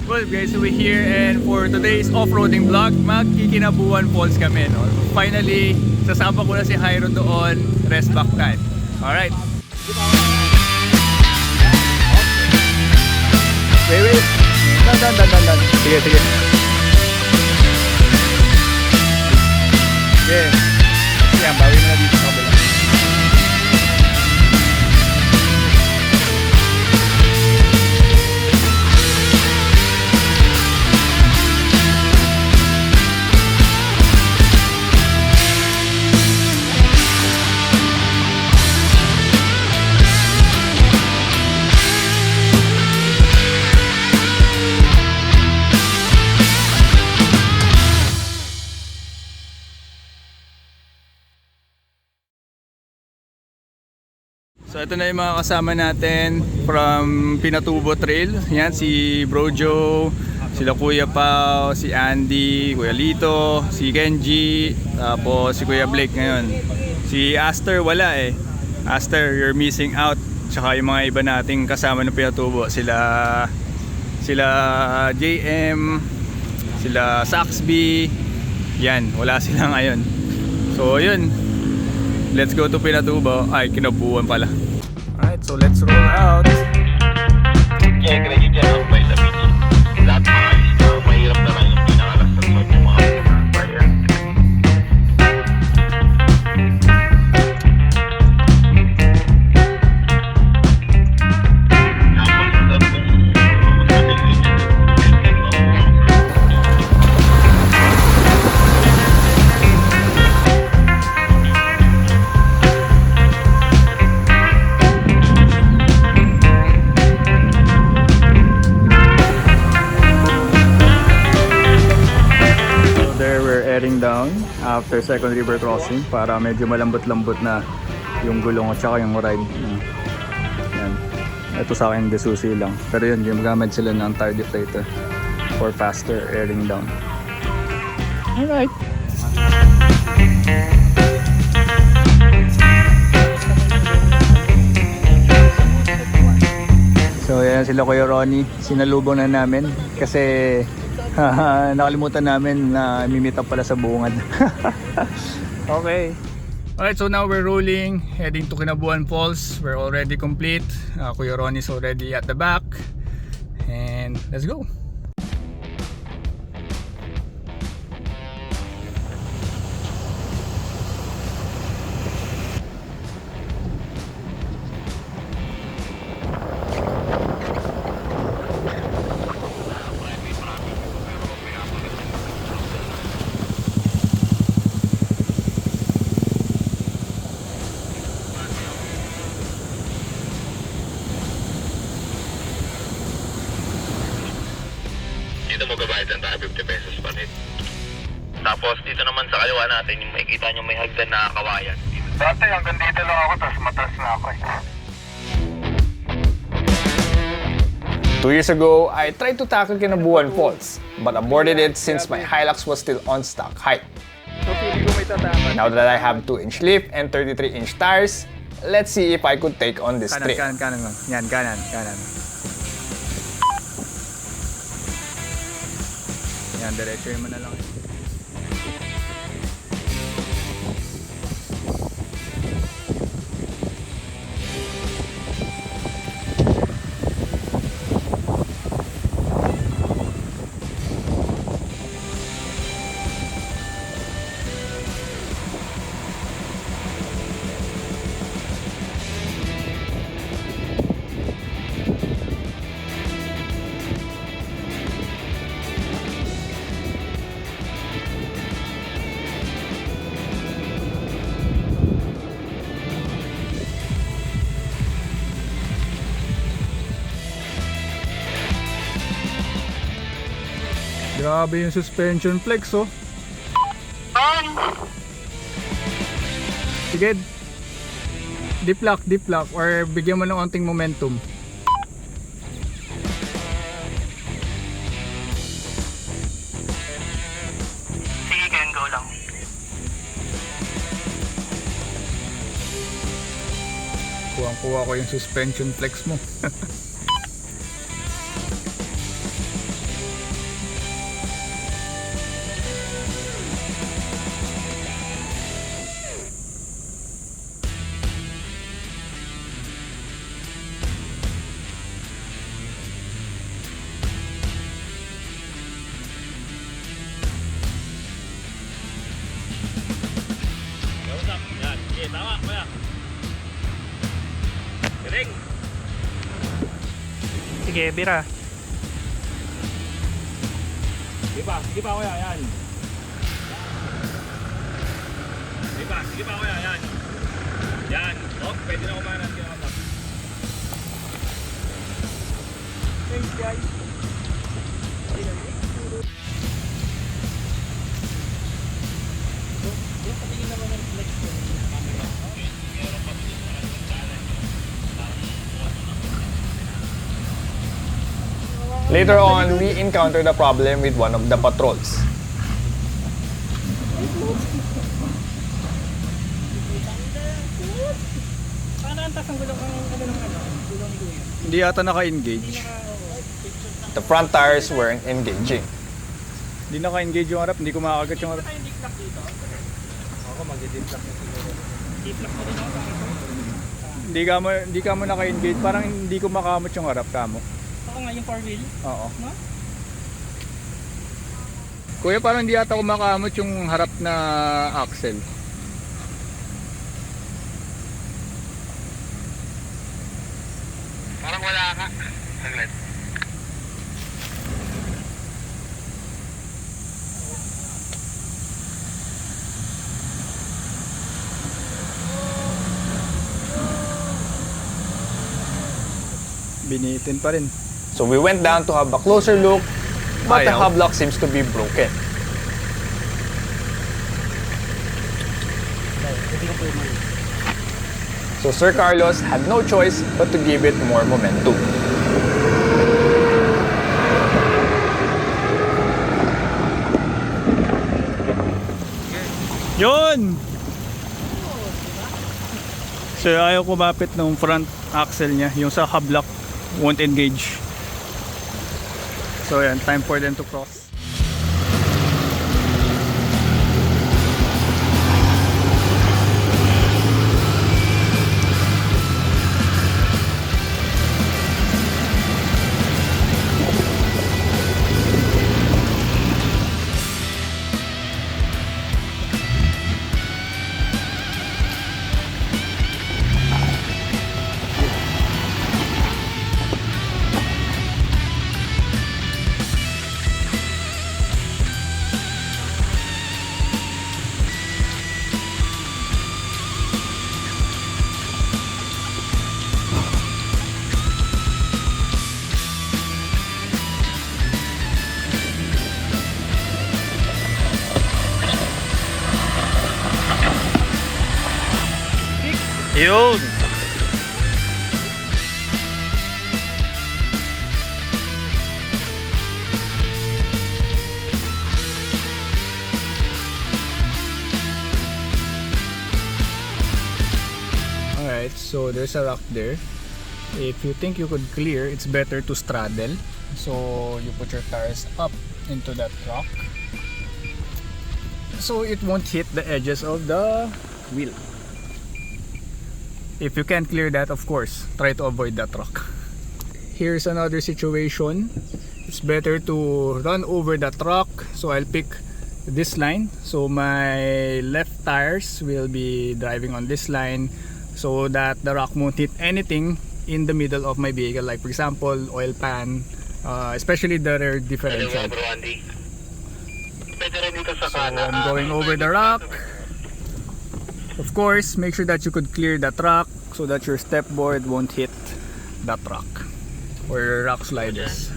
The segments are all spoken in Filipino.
Well guys, so we're here and for today's off-roading vlog, magkikinabuan falls kami, no? Finally, sasama ko na si Jairo doon, rest back time. Alright. Wait. Dan. Sige. Sige. Yan, bawin mo na dito sa kabila. So ito na yung mga kasama natin from Pinatubo Trail. Yan, si Bro Joe, sila Kuya Pao, si Andy, Kuya Lito, si Kenji, tapos si Kuya Blake ngayon. Si Aster wala eh. Aster, you're missing out. Tsaka yung mga iba nating kasama ng Pinatubo. Sila JM, sila Saxby. Yan, wala sila ngayon. So yun, let's go to Pinatubo. Ay, Kinabuan pala. Alright, so let's roll out. Kaya ganyan dyan ang by the beach. Lahat mga isla, mahirap na lang yung pinakalastan mo yung mga bayan. Heading down after second river crossing para medyo malambot-lambot na yung gulong at saka yung ride. Yan. Ito sa akin desusi lang. Pero yun, gumagamit sila ng tire deflator for faster airing down. Alright. So yan sila Kuya Ronnie. Sinalubong na namin kasi nakalimutan namin na mimit up pala sa bungad. Okay. Alright, so now we're rolling, heading to Kinabuan Falls. We're already complete. Kuya Ron is already at the back. And let's go. Dito mo babayad ng 50 pesos pa rin. Tapos dito naman sa kaliwa natin, yung makikita nyo may hagdan na kawayan. Dati hanggang dito lang ako, tapos mataas na ako eh. 2 years ago, I tried to tackle Kinabuan Falls, but aborted it since my Hilux was still on stock height. So feeling ko may tatama. Now that I have 2-inch lift and 33-inch tires, let's see if I could take on this trip. Kanan lang. Yan, kanan. Yan, diretso mo na lang. Grabe yung suspension flex, oh. Sige, deep lock or bigyan mo ng onting momentum. Sige, can go lang. Kuha ko yung suspension flex mo. Sige, bira. Sige pa kuya, yan. Sige pa kuya, yan. Yan, oh, pwede na kumanan. Thanks guys. Later on, we encountered a problem with one of the patrols. Paano antas ang gulong gulong ni Kuya? Hindi yata naka-engage. The front tires weren't engaging. Hindi naka-engage yung harap, hindi ko makakagat yung harap. Tayo diplak dito. Ako mag-diplak na siguro. Diplak mo din ako. Hindi ka mo naka-engage, parang hindi ko makamot yung harap kamo. Ako nga yung 4 wheel. Oo. No? Kuya, parang hindi yata ko makamot yung harap na axle. Parang wala ka. Saglit. Binitin pa rin. So we went down to have a closer look, but the Ayaw. hub lock seems to be broken. So Sir Carlos had no choice but to give it more momentum. Yun! So ayaw kumapit ng front axle niya, yung sa hub lock won't engage. So yan, time for them to cross. Yun! Alright, so there's a rock there. If you think you could clear, it's better to straddle. So you put your tires up into that rock, so it won't hit the edges of the wheel. If you can't clear that, of course, try to avoid that rock. Here's another situation. It's better to run over that rock. So I'll pick this line. So my left tires will be driving on this line so that the rock won't hit anything in the middle of my vehicle. Like for example, oil pan, especially the rear differential. Bro Andy. Pwede rin dito sa So kanan. I'm going over the rock. Of course, make sure that you could clear that rock so that your step board won't hit that rock or your rock sliders.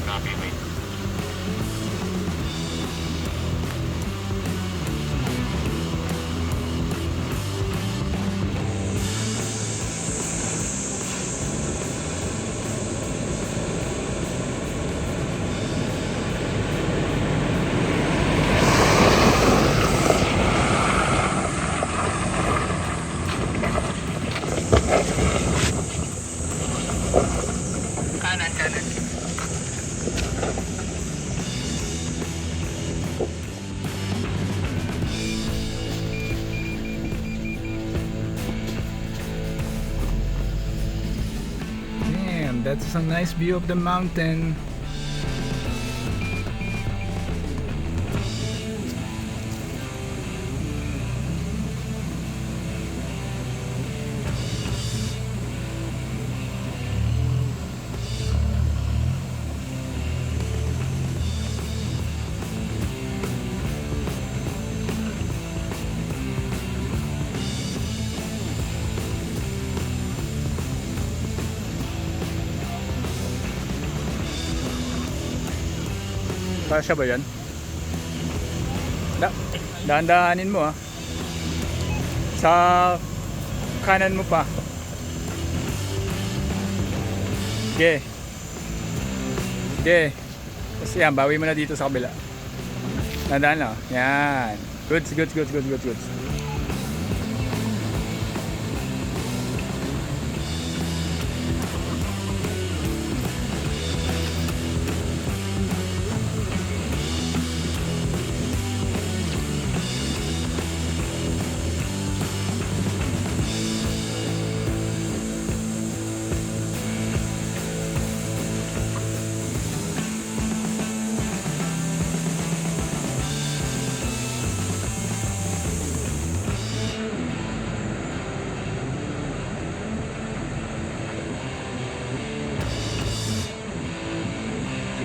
Copy, wait. Damn, that's a nice view of the mountain. Kasya ba yan? Dahan-dahanin mo ah. Sa kanan mo pa. Okay. Okay. Tapos yan, bawi mo na dito sa kabila. Dahan-dahan lang. Yan. Goods.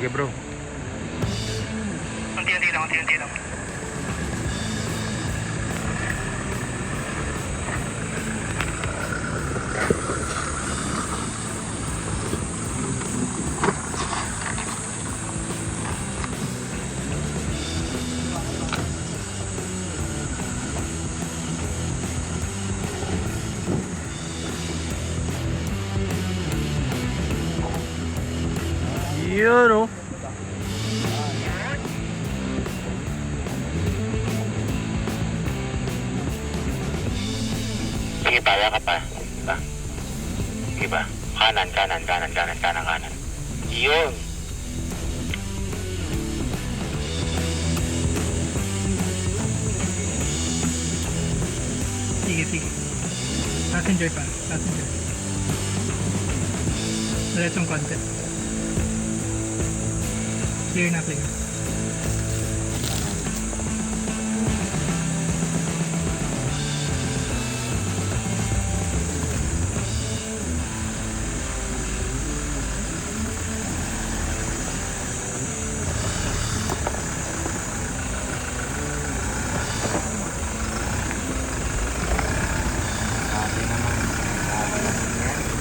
Sige bro. Unti-unti lang. Yun oh. Sige pa, yakap pa. Sige pa. Kanan. Yun. Sige. Passenger pa. Diretsong konti. Clear na.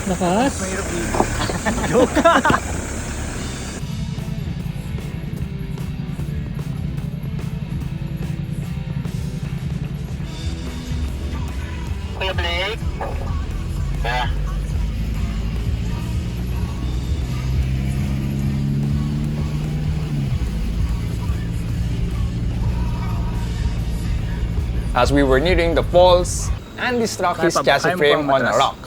Lakas. Kuya Blake? Kaya? As we were nearing the falls, Andy struck his Kaya chassis mo frame pang on a matras. rock.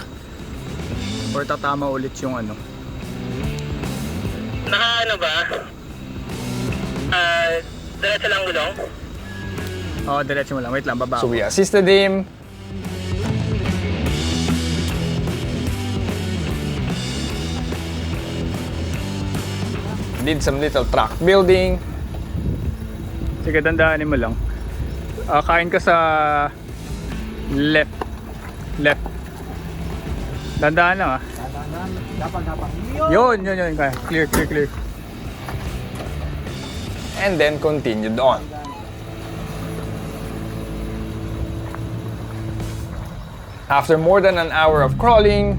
Or tatama ulit yung ano. Naka ba? Diretso lang gulong? Oo, diretso mo lang. Wait lang, baba So ako. we assisted him. Did some little track building. Sige, dandaanin mo lang. Kain ka sa left. Dandaan lang ah. Yun. Kaya. Clear. And then continued on. After more than an hour of crawling,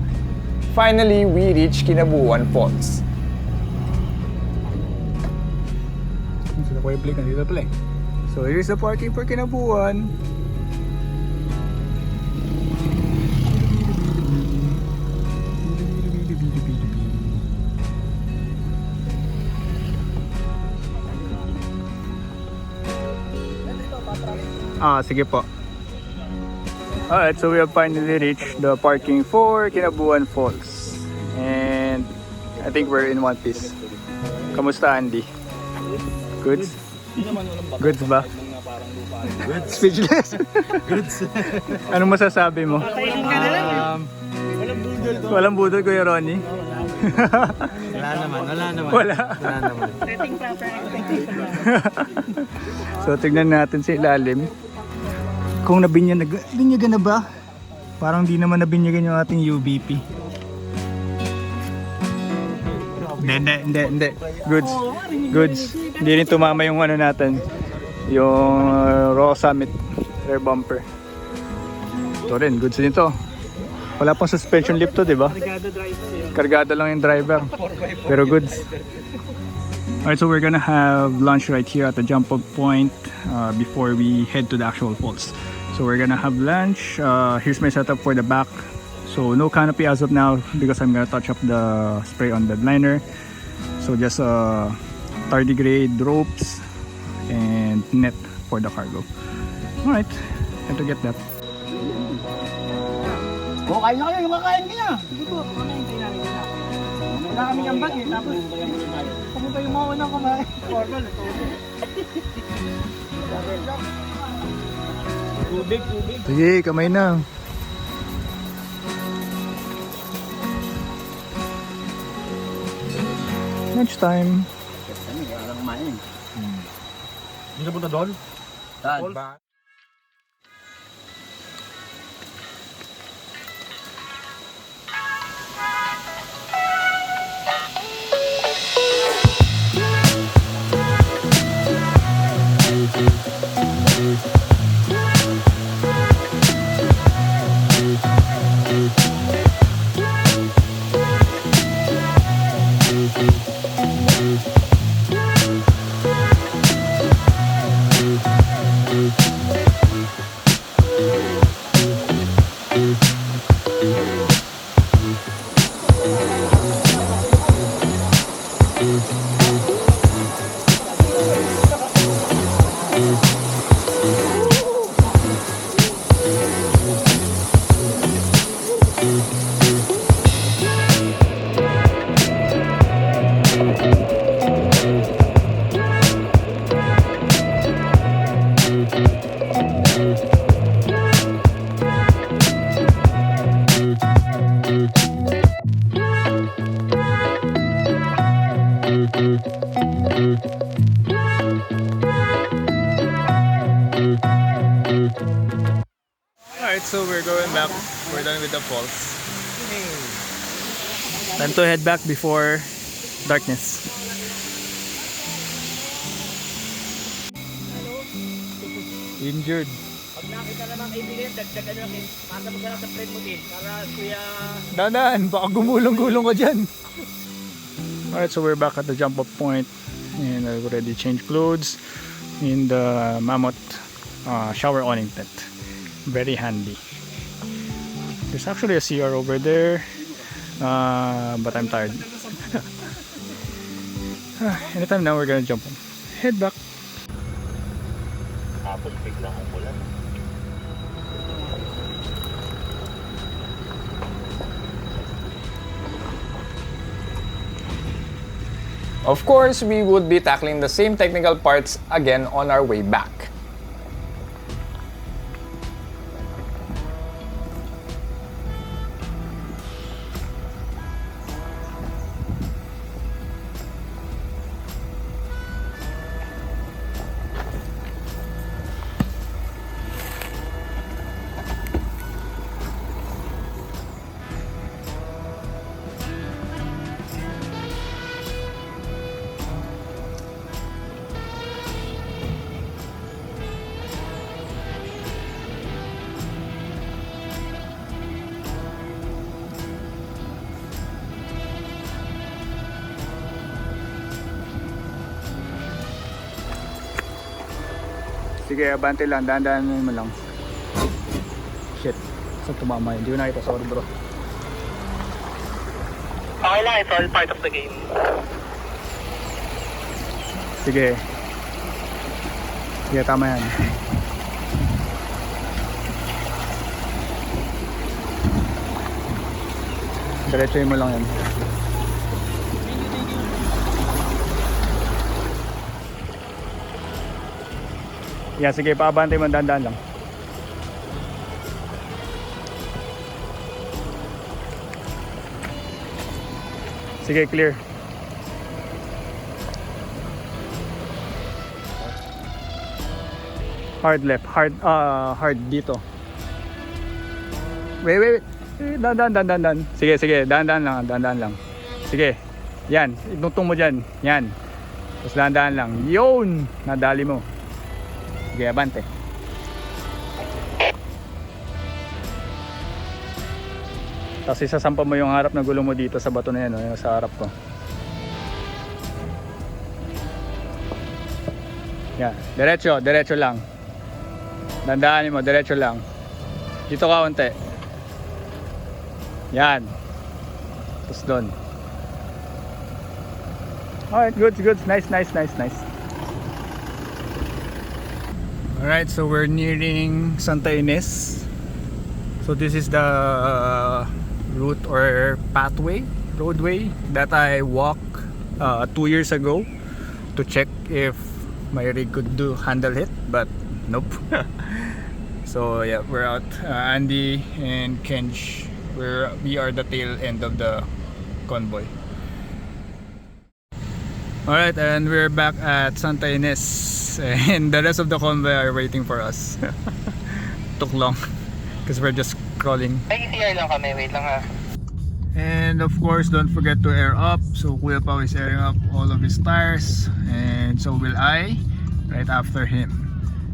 finally we reached Kinabuan Falls. Sila Kuya Blake, nandito pala eh. So here's the parking for Kinabuan. Sige po. Alright, so we have finally reached the parking for Kinabuan Falls. And I think we're in one piece. Kamusta, Andy? Goods? Goods ba? Goods. Speechless? Goods. Anong masasabi mo? Walang budol, Kuya Ronnie? Wala naman. Setting proper expectation. So tignan natin sa ilalim kung nabinyagan na ba. Parang di naman nabinyagan yung ating UBP. Hindi. Goods. Hindi rin tumama yung ano natin, yung Raw Summit rear bumper. Ito rin, goods din to. Wala pang suspension lift to, di ba? Kargado lang yung driver. Pero goods. Alright, so we're gonna have lunch right here at the jump off point before we head to the actual falls. So we're gonna have lunch. Here's my setup for the back. So no canopy as of now because I'm gonna touch up the spray on the liner. So just tardigrade ropes and net for the cargo. Alright, time to get that. O, kain na kayo, yung kakain ka na. Sige po, kakain kayo namin na. Wala kami yung bag eh, tapos kami pa yung mauna kumain. Formal, tubig. Sige, kamay na. Lunch time. Hindi na punta doon? Alright, so we're going back. We're done with the falls. Time to head back before darkness. Injured. Pag nakita naman kaibigan, dagdagan na rin. Pasa mo sa friend mo din. Para kuya... Danan, baka gumulong-gulong ka dyan. Alright, so we're back at the jump off point. And I've already changed clothes in the Mammoth shower awning tent. Very handy. There's actually a CR over there. But I'm tired. Anytime now we're gonna jump on. Head back. Tapos biglang umulan. Of course, we would be tackling the same technical parts again on our way back. Sige, abante lang. Dahan-dahan mo lang. Shit. Saan tumama yun? Hindi ko nakita. Sorry bro. Okay lang, it's all part of the game. Sige. Sige, tama yan. Diretsuhin mo lang yan. Yeah, sige, paabante mo, dandan lang. Sige, clear. Hard left, hard dito. Wait. Dandan. Sige, dandan lang. Sige, yan, itutong mo dyan, yan. Tapos dandan lang, yun, nadali mo. Sige, abante. Tapos isasampa mo yung harap na gulong mo dito sa bato na yan, yung sa harap ko. Yan, diretso lang. Dandaanin mo, diretso lang. Dito ka unti. Yan. Tapos doon. Alright, good. Nice. Alright, so we're nearing Santa Ines. So this is the route or roadway that I walked 2 years ago to check if my rig could handle it, but nope. So yeah, we're out. Andy and Kenj, we are the tail end of the convoy. Alright, and we're back at Santa Ines, and the rest of the convoy are waiting for us. Took long because we're just crawling. Ay, CR lang kami. Wait lang ha. And of course, don't forget to air up. So Kuya Pao is airing up all of his tires, and so will I right after him.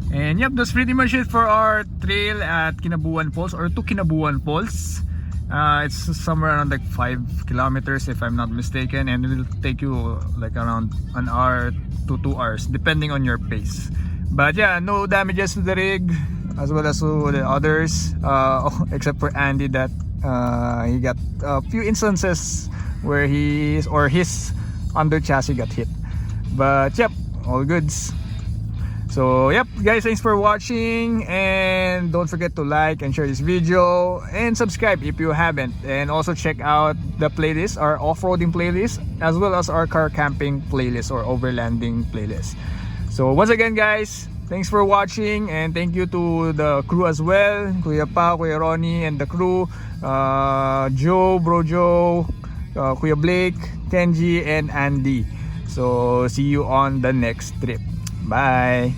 And yep, that's pretty much it for our trail at Kinabuan Falls, or to Kinabuan Falls. It's somewhere around like 5 kilometers if I'm not mistaken, and it will take you like around an hour to 2 hours depending on your pace. But yeah, no damages to the rig as well as to the others, except for Andy, that he got a few instances where his under chassis got hit. But yep, all goods. So yep guys, thanks for watching, and don't forget to like and share this video and subscribe if you haven't, and also check out the playlist, our off-roading playlist, as well as our car camping playlist or overlanding playlist. So once again guys, thanks for watching, and thank you to the crew as well, Kuya Pa, Kuya Ronnie and the crew, Joe, Bro Joe, Kuya Blake, Kenji and Andy. So see you on the next trip. Bye.